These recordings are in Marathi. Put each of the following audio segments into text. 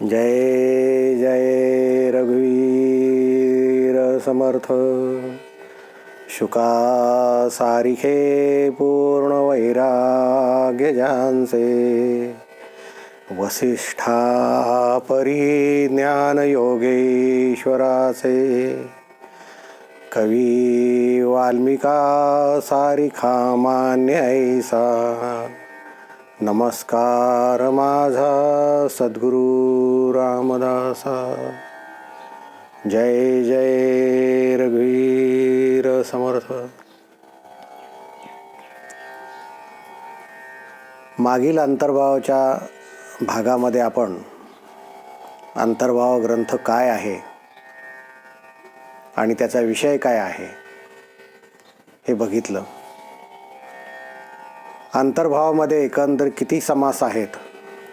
जय जय रघुवीर समर्थ. शुका सारिखे पूर्ण वैराग्य ज्यांचे, वसिष्ठा परिज्ञान योगेश्वराचे. कवी वाल्मिका सारिखा मान्य ऐसा, नमस्कार माझा सद्गुरु रामदासा. जय जय रघुवीर समर्थ. मागील अंतर्भावाच्या भागामध्ये आपण अंतर्भाव ग्रंथ काय आहे आणि त्याचा विषय काय आहे हे बघितलं. अंतर्भावामध्ये एकंदर किती समास आहेत,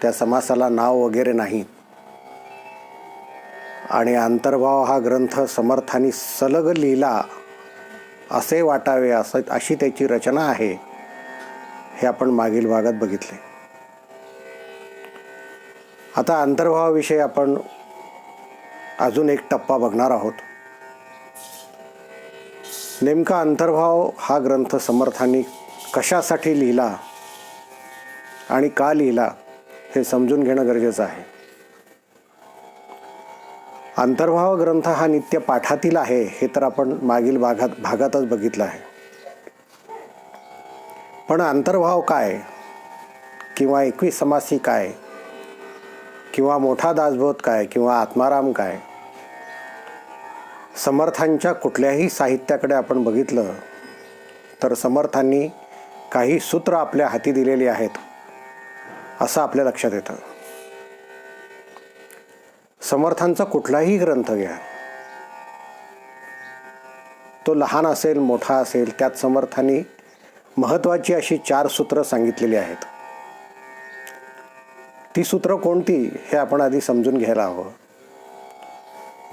त्या समासाला नाव वगैरे नाही. आणि अंतर्भाव हा ग्रंथ समर्थांनी सलग लिहिला असे वाटावे अशी त्याची रचना आहे, हे आपण मागील भागात बघितले. आता अंतर्भावाविषयी आपण अजून एक टप्पा बघणार आहोत. नेमका अंतर्भाव हा ग्रंथ समर्थांनी कशासाठी लिहिला आणि का लिहिला हे समजून घेणं गरजेचं आहे. अंतर्भाव ग्रंथ हा नित्य पाठातील आहे हे तर आपण मागील भागातच बघितलं आहे. पण अंतर्भाव काय किंवा 21 समासी काय किंवा मोठा दासबोध काय किंवा आत्माराम काय, समर्थांच्या कुठल्याही साहित्याकडे आपण बघितलं तर समर्थांनी काही सूत्र आपल्या हाती दिलेली आहेत असं आपल्या लक्षात येतं. समर्थांचा कुठलाही ग्रंथ घ्या, तो लहान असेल मोठा असेल, त्यात समर्थांनी महत्त्वाची अशी 4 सूत्र सांगितलेली आहेत. ती सूत्र कोणती हे आपण आधी समजून घ्यायला हवं.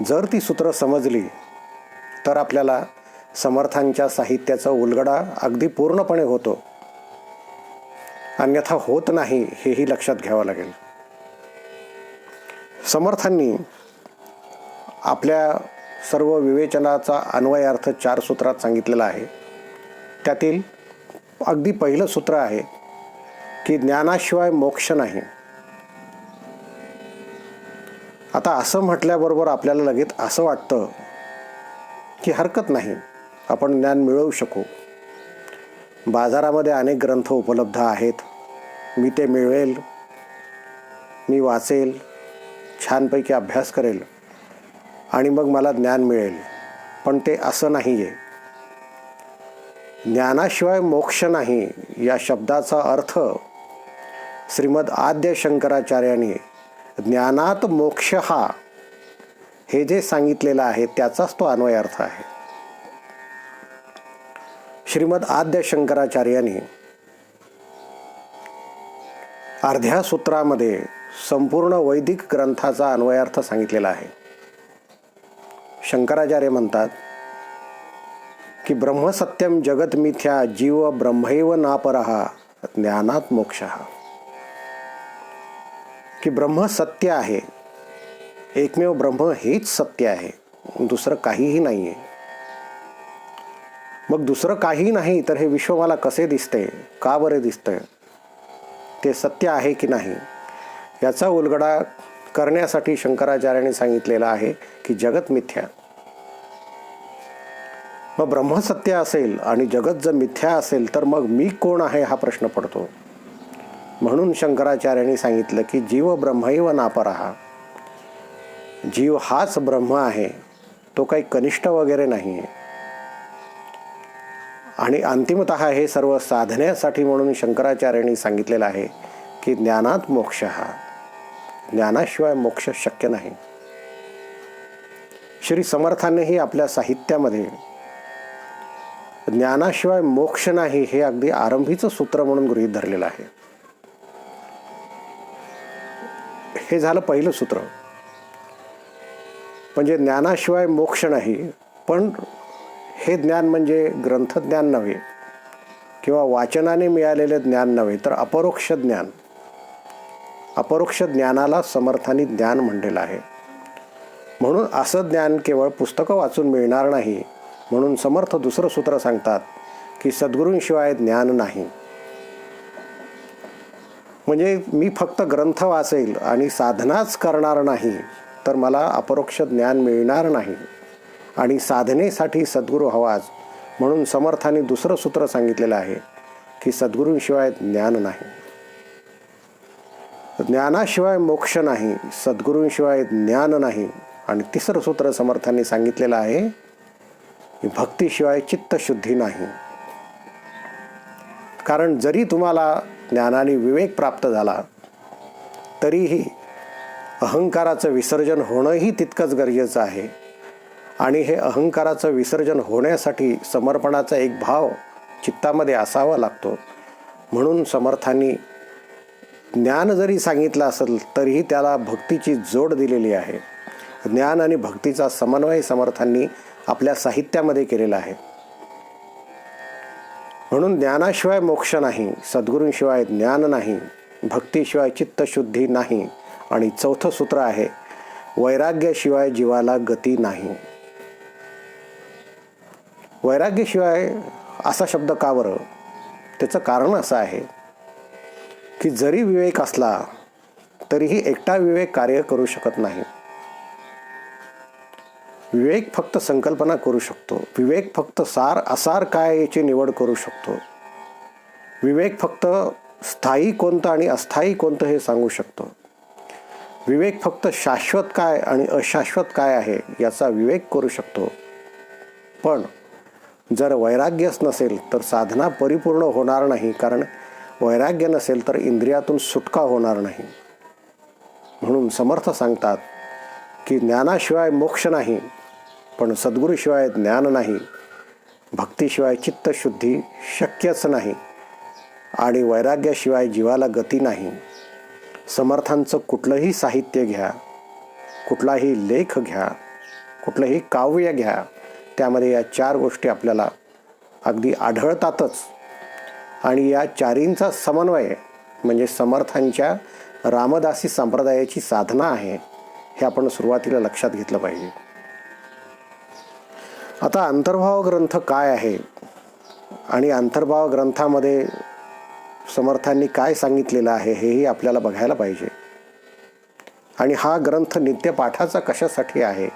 जर ती सूत्र समजली तर आपल्याला समर्थांच्या साहित्याचा उलगडा अगदी पूर्णपणे होतो, अन्यथा होत नाही हेही लक्षात घ्यावं लागेल. समर्थांनी आपल्या सर्व विवेचनाचा अन्वयार्थ 4 सूत्रात सांगितलेला आहे. त्यातील अगदी पहिलं सूत्र आहे की ज्ञानाशिवाय मोक्ष नाही. आता असं म्हटल्याबरोबर आपल्याला लगेच असं वाटतं की हरकत नाही, आपण ज्ञान मिळवू शकू. बाजारामध्ये अनेक ग्रंथ उपलब्ध आहेत, मी ते मिळवेल, मी वाचेल, छानपैकी अभ्यास करेल आणि मग मला ज्ञान मिळेल. पण ते असं नाही आहे. ज्ञानाशिवाय मोक्ष नाही या शब्दाचा अर्थ श्रीमद आद्य शंकराचार्यांनी ज्ञानात मोक्ष हा हे जे सांगितलेलं आहे त्याचाच तो अन्वयार्थ आहे. श्रीमद आद्य शंकराचार्यांनी अर्ध्या सूत्रामध्ये संपूर्ण वैदिक ग्रंथाचा अन्वयार्थ सांगितलेला आहे. शंकराचार्य म्हणतात की ब्रह्मसत्यम जगत मिथ्या जीव ब्रह्मैव नापरहा ज्ञानात मोक्षः. की ब्रह्म सत्य आहे, एकमेव ब्रह्म हेच सत्य आहे, दुसरं काहीही नाही आहे. मग दुसरं काहीही नाही तर हे विश्व मला कसे दिसते, का बरे दिसतंय, ते सत्य आहे की नाही याचा उलगडा करण्यासाठी शंकराचार्यांनी सांगितलेलं आहे की जगत मिथ्या. मग ब्रह्म सत्य असेल आणि जगत जर मिथ्या असेल तर मग मी कोण आहे हा प्रश्न पडतो. म्हणून शंकराचार्यांनी सांगितलं की जीव ब्रह्मैव नापरहा. जीव हाच ब्रह्म आहे, तो काही कनिष्ठ वगैरे नाही आहे. आणि अंतिमतः हे सर्व साधण्यासाठी म्हणून शंकराचार्यांनी सांगितलेलं आहे की ज्ञानात मोक्ष हा, ज्ञानाशिवाय मोक्ष शक्य नाही. श्री समर्थांनीही आपल्या साहित्यामध्ये ज्ञानाशिवाय मोक्ष नाही हे अगदी आरंभीचं सूत्र म्हणून गृहीत धरलेलं आहे. हे झालं पहिलं सूत्र. म्हणजे ज्ञानाशिवाय मोक्ष नाही, पण हे ज्ञान म्हणजे ग्रंथज्ञान नव्हे किंवा वाचनाने मिळालेले ज्ञान नव्हे, तर अपरोक्ष ज्ञान. अपरोक्ष ज्ञानाला समर्थांनी ज्ञान म्हणलेलं आहे. म्हणून असं ज्ञान केवळ पुस्तकं वाचून मिळणार नाही. म्हणून समर्थ दुसरं सूत्र सांगतात की सद्गुरूंशिवाय ज्ञान नाही. म्हणजे मी फक्त ग्रंथ वाचेल आणि साधनाच करणार नाही तर मला अपरोक्ष ज्ञान मिळणार नाही आणि साधनेसाठी सद्गुरू हवाच. म्हणून समर्थांनी दुसरं सूत्र सांगितलेलं आहे की सद्गुरूंशिवाय ज्ञान नाही. ज्ञानाशिवाय मोक्ष नाही, सद्गुरूंशिवाय ज्ञान नाही. आणि तिसरं सूत्र समर्थांनी सांगितलेलं आहे की भक्तीशिवाय चित्तशुद्धी नाही. कारण जरी तुम्हाला ज्ञानाने विवेक प्राप्त झाला तरीही अहंकाराचं विसर्जन होणंही तितकंच गरजेचं आहे. आणि हे अहंकाराचं विसर्जन होण्यासाठी समर्पणाचा एक भाव चित्तामध्ये असावा लागतो. म्हणून समर्थांनी ज्ञान जरी सांगितलं असेल तरीही त्याला भक्तीची जोड दिलेली आहे. ज्ञान आणि भक्तीचा समन्वय समर्थांनी आपल्या साहित्यामध्ये केलेला आहे. म्हणून ज्ञानाशिवाय मोक्ष नाही, सद्गुरूंशिवाय ज्ञान नाही, भक्तीशिवाय चित्तशुद्धी नाही. आणि चौथं सूत्र आहे वैराग्याशिवाय जीवाला गती नाही. वैराग्याशिवाय असा शब्द का बरं? त्याचं कारण असं आहे की जरी विवेक असला तरीही एकटा विवेक कार्य करू शकत नाही. विवेक फक्त संकल्पना करू शकतो. विवेक फक्त सार असार काय याची निवड करू शकतो. विवेक फक्त स्थायी कोणतं आणि अस्थायी कोणतं हे सांगू शकतो. विवेक फक्त शाश्वत काय आणि अशाश्वत काय आहे याचा विवेक करू शकतो. पण जर वैराग्यच नसेल तर साधना परिपूर्ण होणार नाही. कारण वैराग्य नसेल तर इंद्रियातून सुटका होणार नाही. म्हणून समर्थ सांगतात की ज्ञानाशिवाय मोक्ष नाही, पण सद्गुरूशिवाय ज्ञान नाही, भक्तीशिवाय चित्तशुद्धी शक्यच नाही आणि वैराग्याशिवाय जीवाला गती नाही. समर्थांचं कुठलंही साहित्य घ्या, कुठलाही लेख घ्या, कुठलंही काव्य घ्या, त्यामध्ये या चार गोष्टी आपल्याला अगदी आढळतातच. आणि या चारींचा समन्वय म्हणजे समर्थांच्या रामदासी संप्रदायाची साधना आहे, हे आपण सुरुवातीला लक्षात घेतलं पाहिजे. आता अंतर्भाव ग्रंथ काय आहे आणि अंतर्भाव ग्रंथामध्ये समर्थांनी काय सांगितलेलं आहे हेही आपल्याला बघायला पाहिजे. आणि हा ग्रंथ नित्यपाठाचा कशासाठी आहे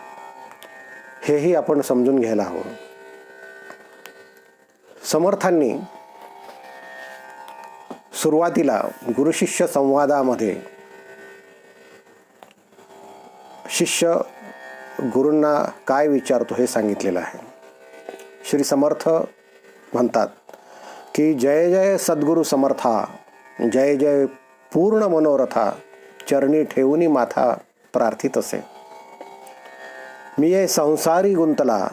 हेही आपण समजून घ्यायला हवं. समर्थांनी सुरुवातीला गुरुशिष्य संवादामध्ये शिष्य गुरूंना काय विचारतो हे सांगितलेलं आहे. श्री समर्थ म्हणतात की जय जय सद्गुरु समर्था, जय जय पूर्ण मनोरथा, चरणी ठेवूनी माथा प्रार्थित असे. मी ये संसारी गुंतला,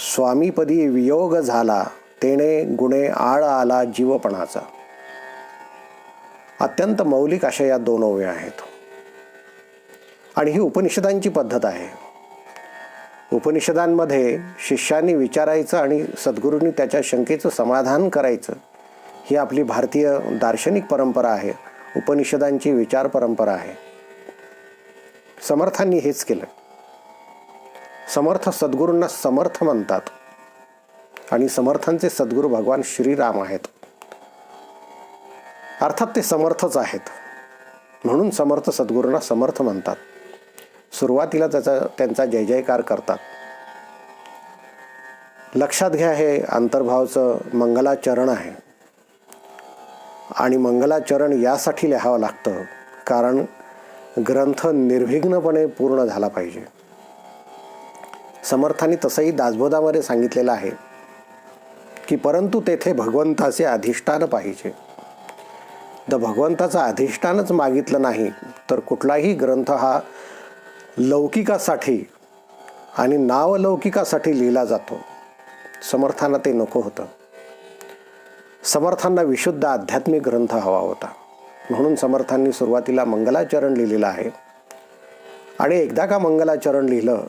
स्वामीपदी वियोग झाला, तेणे गुणे आळ आला जीवपणाचा. अत्यंत मौलिक अशा या दोन ओव्या आहेत आणि ही उपनिषदांची पद्धत आहे. उपनिषदांमध्ये शिष्यांनी विचारायचं आणि सद्गुरूंनी त्याच्या शंकेचं समाधान करायचं, ही आपली भारतीय दार्शनिक परंपरा आहे, उपनिषदांची विचार परंपरा आहे. समर्थांनी हेच केलं. समर्थ सद्गुरूंना समर्थ म्हणतात आणि समर्थांचे सद्गुरू भगवान श्रीराम आहेत. अर्थात ते समर्थच आहेत, म्हणून समर्थ सद्गुरूंना समर्थ म्हणतात. सुरुवातीला त्यांचा जय जयकार करतात. लक्षात घ्या, हे अंतर्भावचं मंगलाचरण आहे आणि मंगलाचरण यासाठी लिहावं लागतं कारण ग्रंथ निर्विघ्नपणे पूर्ण झाला पाहिजे. समर्थांनी तसंही दासबोधामध्ये सांगितलेलं आहे की परंतु तेथे भगवंताचे अधिष्ठान पाहिजे. जर भगवंताचं अधिष्ठानच मागितलं नाही तर कुठलाही ग्रंथ हा लौकिकासाठी आणि नावलौकिकासाठी लिहिला जातो. समर्थांना ते नको होतं. समर्थांना विशुद्ध आध्यात्मिक ग्रंथ हवा होता. म्हणून समर्थांनी सुरुवातीला मंगलाचरण लिहिलेलं आहे. आणि एकदा का मंगलाचरण लिहिलं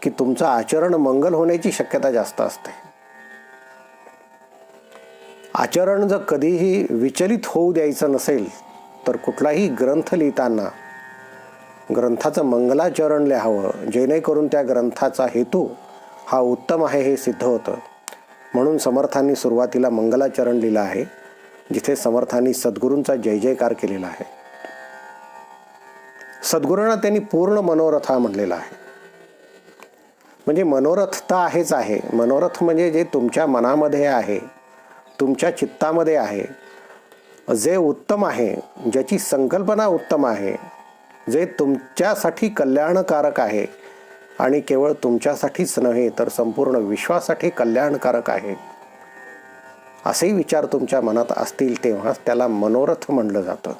की तुमचं आचरण मंगल होण्याची शक्यता जास्त असते. आचरण जर कधीही विचलित होऊ द्यायचं नसेल तर कुठलाही ग्रंथ लिहिताना ग्रंथाचं मंगलाचरण लिहावं, जेणेकरून त्या ग्रंथाचा हेतू हा उत्तम आहे हे सिद्ध होतं. म्हणून समर्थांनी सुरुवातीला मंगलाचरण लिहिलं आहे, जिथे समर्थांनी सद्गुरूंचा जय जयकार केलेला आहे. सद्गुरूंना त्यांनी पूर्ण मनोरथ हा म्हणलेला आहे. म्हणजे मनोरथ तर आहेच आहे. मनोरथ म्हणजे जे तुमच्या मनामध्ये आहे, तुमच्या चित्तामध्ये आहे, जे उत्तम आहे, ज्याची संकल्पना उत्तम आहे, जे तुमच्यासाठी कल्याणकारक आहे आणि केवळ तुमच्यासाठीच नव्हे तर संपूर्ण विश्वासाठी कल्याणकारक आहे, असे विचार तुमच्या मनात असतील तेव्हाच त्याला मनोरथ म्हणलं जातं.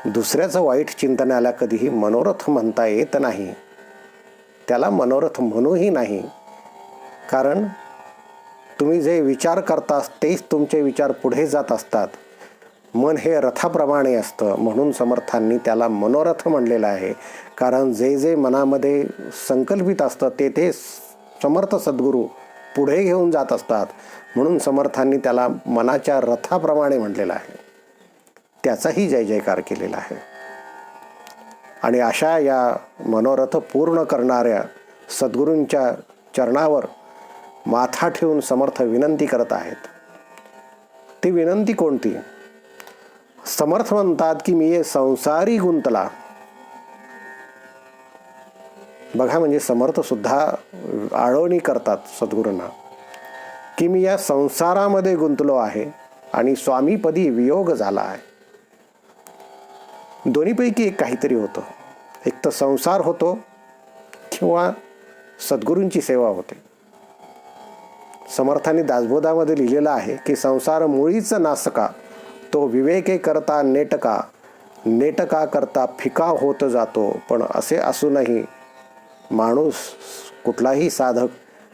दुसऱ्याचं वाईट चिंतनाला कधीही मनोरथ म्हणता येत नाही, त्याला मनोरथ म्हणूही नाही. कारण तुम्ही जे विचार करता तेच तुमचे विचार पुढे जात असतात. मन हे रथाप्रमाणे असतं, म्हणून समर्थांनी त्याला मनोरथ म्हणलेलं आहे. कारण जे जे मनामध्ये संकल्पित असतं ते ते समर्थ सद्गुरू पुढे घेऊन जात असतात, म्हणून समर्थांनी त्याला मनाच्या रथाप्रमाणे म्हटलेलं आहे. त्याचाही जय जयकार केलेला आहे. आणि अशा या मनोरथ पूर्ण करणाऱ्या सद्गुरूंच्या चरणावर माथा ठेवून समर्थ विनंती करत आहेत. ती विनंती कोणती? समर्थ म्हणतात की मी ये संसारी गुंतला. बघा, म्हणजे समर्थ सुद्धा आळवणी करतात सद्गुरूंना की मी या संसारामध्ये गुंतलो आहे आणि स्वामीपदी वियोग झाला आहे. दोन्हीपैकी एक काहीतरी होतं. एक तर संसार होतो किंवा सद्गुरूंची सेवा होते. समर्थांनी दासबोधामध्ये लिहिलेलं आहे की संसार मुळीच नासका, तो विवेके करता नेटका, नेटका करता फिका होत जातो. पण असे असूनही माणूस, कुठलाही साधक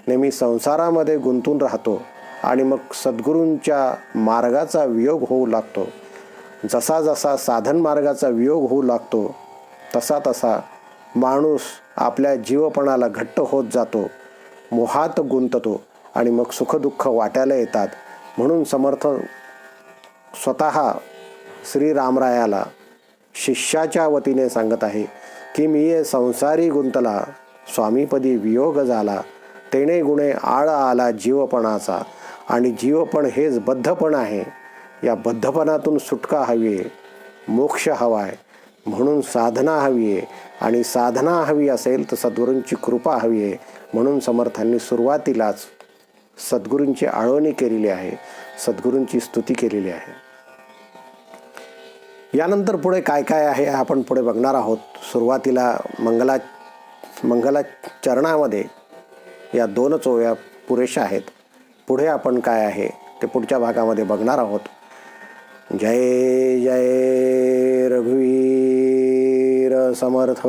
नेहमी संसारामध्ये गुंतून राहतो आणि मग सद्गुरूंच्या मार्गाचा वियोग होऊ लागतो. जसा जसा साधन मार्गाचा वियोग होऊ लागतो तसा तसा माणूस आपल्या जीवपणाला घट्ट होत जातो, मोहात गुंततो आणि मग सुखदुःख वाट्याला येतात. म्हणून समर्थ स्वतः श्रीरामरायाला शिष्याच्या वतीने सांगत आहे की मी ये संसारी गुंतला, स्वामीपदी वियोग झाला, तेणे गुणे आळ आला जीवपणाचा. आणि जीवपण हेच बद्धपण आहे. या बद्धपणातून सुटका हवी आहे, मोक्ष हवा आहे. म्हणून साधना हवी आहे, आणि साधना हवी असेल तर सद्गुरूंची कृपा हवी आहे. म्हणून समर्थांनी सुरुवातीलाच सद्गुरूंची आळवणी केलेली आहे, सद्गुरूंची स्तुती केलेली आहे. यानंतर पुढे काय काय आहे आपण पुढे बघणार आहोत. सुरुवातीला मंगलाचरणामध्ये या 2 ओव्या पुरेशा आहेत. पुढे आपण काय आहे ते पुढच्या भागामध्ये बघणार आहोत. जय जय रघुवीर समर्थ.